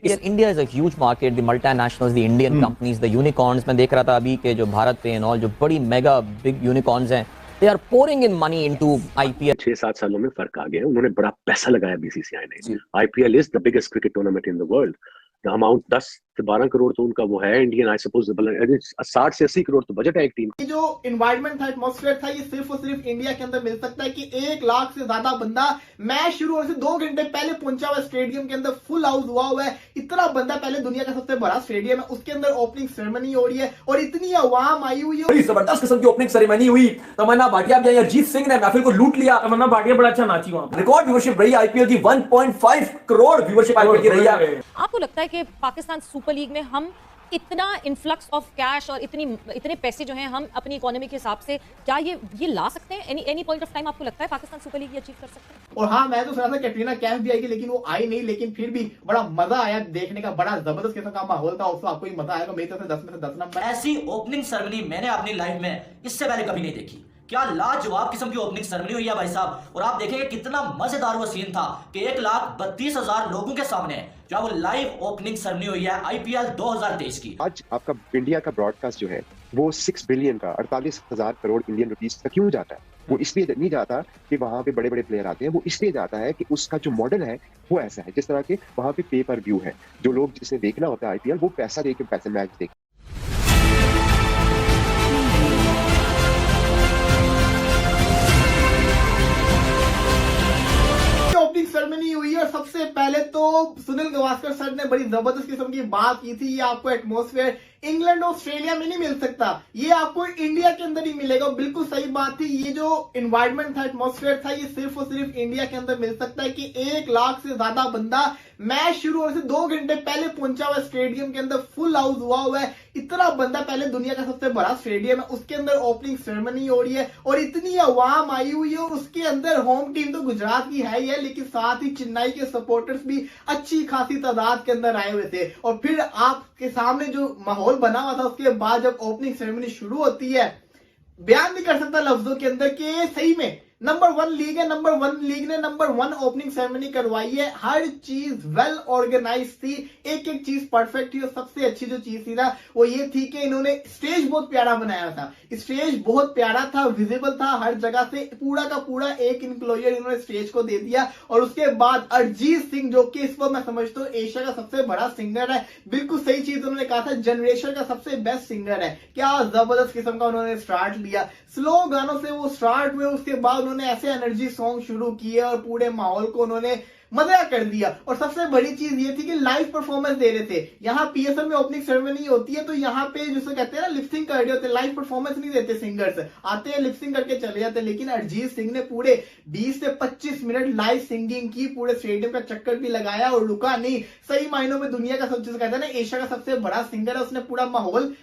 India is a huge market, the multinationals, the Indian companies, the unicorns. मैं देख रहा था अभी के जो भारत पे एंड ऑल जो बड़ी मेगा बिग यूनिकॉर्न्स हैं, they are pouring in money into IPL. 6-7 सालों में फर्क आ गया, उन्होंने बड़ा पैसा लगाया बीसीसीआई ने। जी। IPL is the biggest cricket tournament in the world. The amount 10 से 12 करोड़ तो उनका वो है इंडियन, आई सपोज 60 से 80 करोड़ तो बजट है एक टीम। ये जो इन्वायरमेंट था, एटमॉस्फेयर था, ये सिर्फ और सिर्फ इंडिया के अंदर मिल सकता है कि 1 लाख से ज्यादा बंदा मैच शुरू होने से 2 घंटे पहले पहुंचा हुआ स्टेडियम के अंदर, फुल हाउस हुआ है। इतना बंदा, पहले दुनिया का सबसे बड़ा स्टेडियम है, उसके अंदर ओपनिंग सेरेमनी हो रही है और इतनी आवाम आई हुई है। बड़ी जबरदस्त किस्म की ओपनिंग सेरेमनी हुई। तमन्ना भाटिया भी आई, अजीत सिंह ने महफिल को लूट लिया। तमन्ना भाटिया बड़ा अच्छा नाची वहां। रिकॉर्ड व्यूअरशिप रही आईपीएल की, 1.5 करोड़ व्यूअरशिप आईपीएल की रही है। आपको लगता है कि पाकिस्तान सुपर लीग में हम इतना इन्फ्लक्स ऑफ कैश और इतने पैसे जो हैं हम अपनी इकोनॉमी के हिसाब से क्या ये ला सकते हैं? एनी पॉइंट ऑफ टाइम आपको लगता है पाकिस्तान सुपर लीग ये अचीव कर सकते हैं? और हाँ, मैं तो सुना था कैटरीना कैफ भी आएगी, लेकिन वो आई नहीं। लेकिन फिर भी बड़ा मजा आया देखने का, बड़ा जबरदस्त किस्म का माहौल था। उसको आपको ही मजा आएगा। मेरी तरफ से 10 में से 10 नंबर। ऐसी ओपनिंग सेरेमनी मैंने अपनी लाइफ में इससे पहले कभी नहीं देखी। क्या लाजवाब किस्म की ओपनिंग सेरेमनी हुई है भाई साहब। और आप देखेंगे कितना मजेदार वो सीन था कि 1,32,000 लोगों के सामने जो वो लाइव ओपनिंग सेरेमनी हुई है आईपीएल 2023 की। आज आपका इंडिया का ब्रॉडकास्ट जो है वो 6 बिलियन का 48,000 करोड़ इंडियन रुपीस का क्यों जाता है? वो इसलिए नहीं जाता कि वहां पे बड़े बड़े प्लेयर आते हैं, वो इसलिए जाता है कि उसका जो मॉडल है वो ऐसा है, जिस तरह के वहां पे पे पर व्यू है। जो लोग जिसे देखना होता है आईपीएल, वो पैसा दे के पैसे मैच देख। ओपनिंग सेरेमनी हुई है और सबसे पहले तो सुनील गावस्कर सर ने बड़ी जबरदस्त किस्म की बात की थी। ये आपको एटमॉस्फेयर इंग्लैंड और ऑस्ट्रेलिया में नहीं मिल सकता, ये आपको इंडिया के अंदर ही मिलेगा। बिल्कुल सही बात थी। ये जो इन्वायरमेंट था, एटमॉस्फेयर था, ये सिर्फ और सिर्फ इंडिया के अंदर मिल सकता है कि 1 लाख से ज्यादा बंदा मैच शुरू होने से 2 घंटे पहले पहुंचा हुआ स्टेडियम के अंदर, फुल हाउस हुआ है। इतना बंदा, पहले दुनिया का सबसे बड़ा स्टेडियम है, उसके अंदर ओपनिंग सेरेमनी हो रही है और इतनी आवाम आई हुई है। और उसके अंदर होम टीम तो गुजरात की है ही है, लेकिन साथ ही चेन्नई के सपोर्टर्स भी अच्छी खासी तादाद के अंदर आए हुए थे। और फिर आपके सामने जो माहौल बना हुआ था, उसके बाद जब ओपनिंग सेरेमनी शुरू होती है, बयान नहीं कर सकता लफ्जों के अंदर कि सही में नंबर 1 लीग है। नंबर 1 लीग ने नंबर 1 ओपनिंग सेरेमनी करवाई है। हर चीज वेल ऑर्गेनाइज थी, एक एक चीज परफेक्ट थी। और सबसे अच्छी जो चीज थी ना, वो ये थी कि इन्होंने स्टेज बहुत प्यारा बनाया था। स्टेज बहुत प्यारा था, विजिबल था हर जगह से, पूरा का पूरा एक इंक्लोजर इन्होंने स्टेज को दे दिया। और उसके बाद अरिजीत सिंह, जो कि इस वक्त मैं समझता हूँ एशिया का सबसे बड़ा सिंगर है, बिल्कुल सही चीज उन्होंने कहा था, जनरेशन का सबसे बेस्ट सिंगर है। क्या जबरदस्त किस्म का उन्होंने स्टार्ट लिया, स्लो गानों से वो स्टार्ट हुए। उसके बाद उन्होंने ऐसे एनर्जी सॉन्ग शुरू किए और पूरे माहौल को उन्होंने मजा कर दिया। और सबसे बड़ी चीज ये थी कि लाइव परफॉर्मेंस दे रहे थे। यहाँ पीएसएल में ओपनिंग सेरेमनी होती है तो यहाँ पे जिसे कहते हैं ना लिपसिंग कर रहे होते, लाइव परफॉर्मेंस नहीं देते। सिंगर्स आते हैं, लिपसिंग करके चले जाते हैं। लेकिन अरिजीत सिंह ने पूरे 20 से 25 मिनट लाइव सिंगिंग की, पूरे स्टेडियम का चक्कर भी लगाया और रुका नहीं। सही मायनों में दुनिया का सबसे कहते हैं ना एशिया का सबसे बड़ा सिंगर है, उसने पूरा माहौल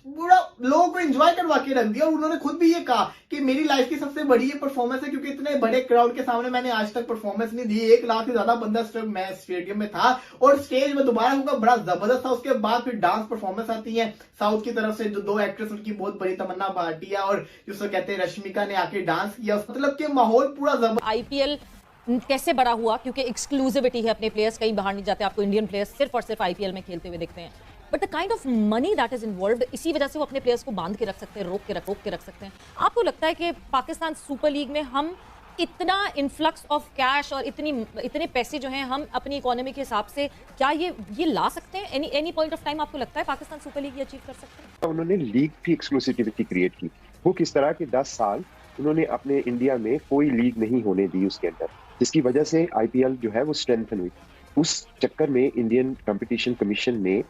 पूरा लोगों को एंजॉय करवा के रख दिया। और उन्होंने खुद भी ये कहा कि मेरी लाइफ की सबसे बड़ी ये परफॉर्मेंस है, क्योंकि इतने बड़े क्राउड के सामने मैंने आज तक परफॉर्मेंस नहीं दी। 1 लाख से ज्यादा बंदा स्टेडियम में था और स्टेज में दोबारा होगा, बड़ा जबरदस्त था। उसके बाद फिर डांस परफॉर्मेंस आती है साउथ की तरफ से, जो 2 एक्ट्रेस उनकी बहुत बड़ी, तमन्ना भाटिया और जिसको कहते हैं रश्मिका ने आके डांस किया। मतलब कि माहौल पूरा जबरदस्त। आईपीएल कैसे बड़ा हुआ? क्योंकि एक्सक्लूसिविटी है, अपने प्लेयर्स कहीं बाहर नहीं जाते, आपको इंडियन प्लेयर्स सिर्फ और सिर्फ आईपीएल में खेलते हुए दिखते हैं। But the kind of money that is involved, इसी वजह से वो अपने प्लेयर्स को बांध के रख सकते हैं, रोक के रख सकते हैं। आपको लगता है कि पाकिस्तान सुपर लीग में हम इतना इन्फ्लक्स ऑफ कैश और इतने पैसे जो हैं हम अपनी इकोनॉमी के हिसाब से क्या ये ला सकते हैं? एनी पॉइंट ऑफ टाइम आपको लगता है पाकिस्तान सुपर लीग ये अचीव कर सकते हैं? उन्होंने लीग की एक्सक्लूसिविटी क्रिएट की। वो किस तरह के 10 साल उन्होंने अपने इंडिया में कोई लीग नहीं होने दी उसके अंदर, जिसकी वजह से आईपीएल जो है वो स्ट्रेंथन हुई। उस चक्कर में इंडियन कंपटीशन कमीशन ने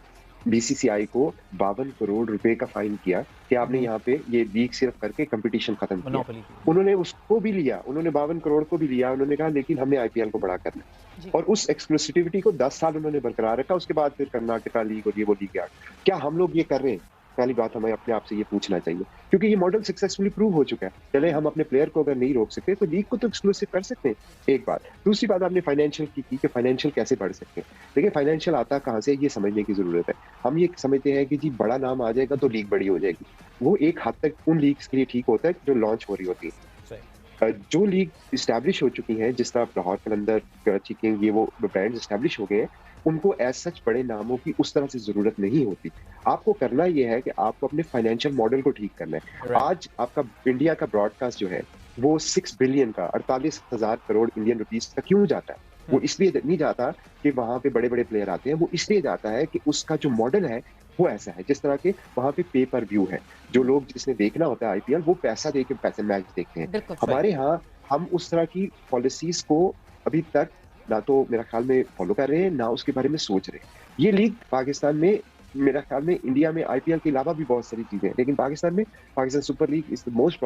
बीसीसीआई को 52 करोड़ रुपए का फाइन किया कि आपने यहाँ पे ये लीग सिर्फ करके कंपटीशन खत्म किया। उन्होंने उसको भी लिया, उन्होंने 52 करोड़ को भी लिया। उन्होंने कहा लेकिन हमने आईपीएल को बड़ा करना, और उस एक्सक्लूसिविटी को 10 साल उन्होंने बरकरार रखा। उसके बाद फिर कर्नाटका लीग और ये वो लीग आ। क्या हम लोग ये कर रहे हैं? पहली बात हमें अपने आप से ये पूछना चाहिए, क्योंकि ये मॉडल सक्सेसफुली प्रूव हो चुका है। चले हम अपने प्लेयर को अगर नहीं रोक सकते तो लीग को तो एक्सक्लूसिव कर सकते हैं, एक बात। दूसरी बात आपने फाइनेंशियल की कि फाइनेंशियल कैसे बढ़ सकते हैं। देखिए फाइनेंशियल आता कहाँ से, ये समझने की जरूरत है। हम ये समझते हैं कि जी बड़ा नाम आ जाएगा तो लीग बड़ी हो जाएगी। वो एक हद तक उन लीग्स के लिए ठीक होता है जो लॉन्च हो रही होती है। जो लीग इस्टेब्लिश हो चुकी हैं, जिस तरह लाहौर, कलंदर, कराची किंग, ये वो ब्रांड्स इस्टेब्लिश हो गए हैं, उनको एज सच बड़े नामों की उस तरह से जरूरत नहीं होती। आपको करना यह है कि आपको अपने फाइनेंशियल मॉडल को ठीक करना है। आज आपका इंडिया का ब्रॉडकास्ट जो है वो 6 बिलियन का 48,000 करोड़ इंडियन रुपीस का क्यों जाता है? वो इसलिए नहीं जाता कि वहां पे बड़े बड़े प्लेयर आते हैं, वो इसलिए जाता है कि उसका जो मॉडल है वो ऐसा है, जिस तरह के वहां पे पे पर व्यू है। जो लोग जिसने देखना होता है आईपीएल वो पैसा दे के पैसे मैच देखते हैं। बिल्कुल। हमारे यहाँ हम उस तरह की पॉलिसीज को अभी तक ना तो मेरा ख्याल में फॉलो कर रहे हैं, ना उसके बारे में सोच रहे हैं। ये लीग पाकिस्तान में, मेरा ख्याल में इंडिया में आईपीएल के अलावा भी बहुत सारी चीजें हैं, लेकिन पाकिस्तान में Pakistan super league is the most